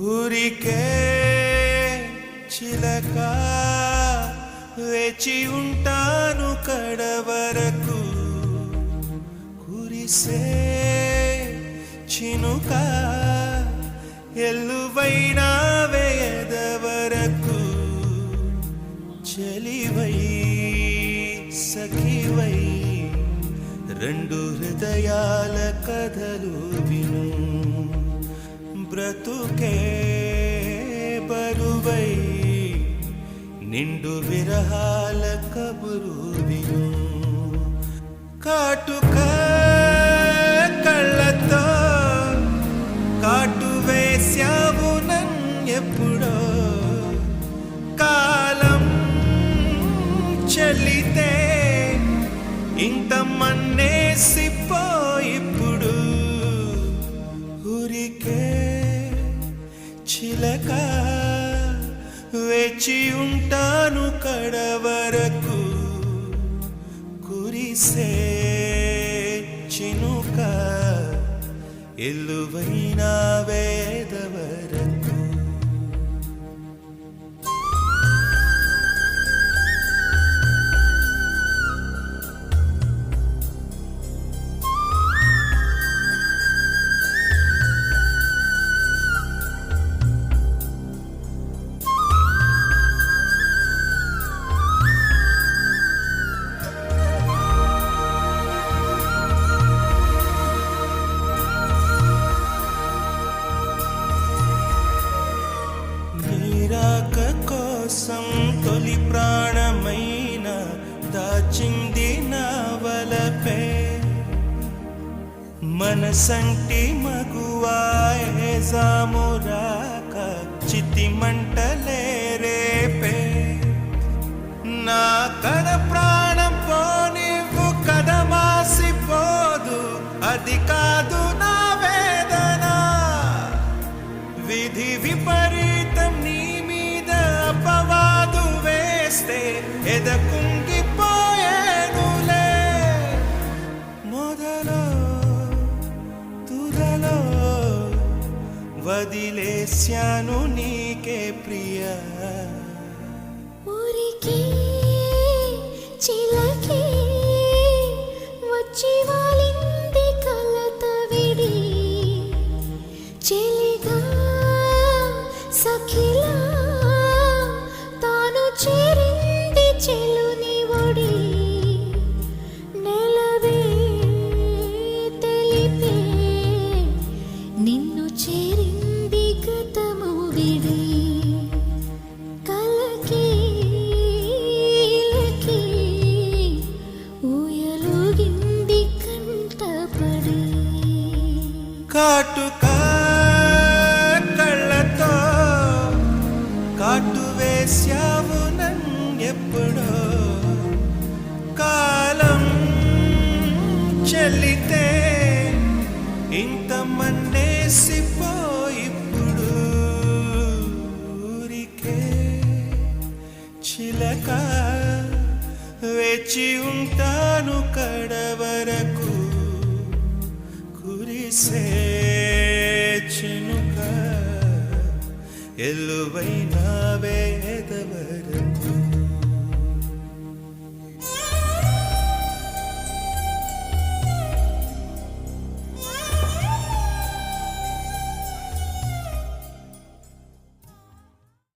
ఊరికే చిలక వేచి ఉంటాను కడవరకు కురిసే చినుక ఎల్లువైన వేయదవరకు చెలివై సఖివై రెండు హృదయాల కథలు విను బ్రతుకే బరువై నిండు విరహాల కబురు విను కాటుక కళ్ళతో కాటు వేశావు నన్నెప్పుడో కాలం చెల్లితే ఇంత మన్నేసిపోయిప్పుడు ఊరికే చిలక వేచి ఉంటాను కడవరకు కురిసే చినుక ఎల్లువైన వేదవరకు తొలి ప్రాణమైన దాచింది నా వలపే మనసంటి మగువాయే జామురాక చితి మంటలే రేపే నా కడ ప్రాణం పోనివ్వు కదమాసిపోదు అది కాదు నా వేదన విధి విపరీతం నీ అపవాదు వేస్తే ఎదకుంగిపోయేనులే మొదలో తుదలో వదిలేశాను నీకే ప్రియా ఊరికే చిలకే వచ్చి వాలింది కలత విడి చెలిగా సఖిలా చేరింది చెలుని ఒడి నెలవే తెలిపే నిన్ను చేరింది గతము విడి కలకి ఊయలుగింది కంటపడి కాటుక కళ్ళతో కాటు వేశావు నన్నెప్పుడో కాలం చెల్లితే ఇంత మన్నేసిపోయిప్పుడు ఊరికే చిలక వేచి ఉంటాను కడవరకు కురిసే చినుక ఎల్లువైన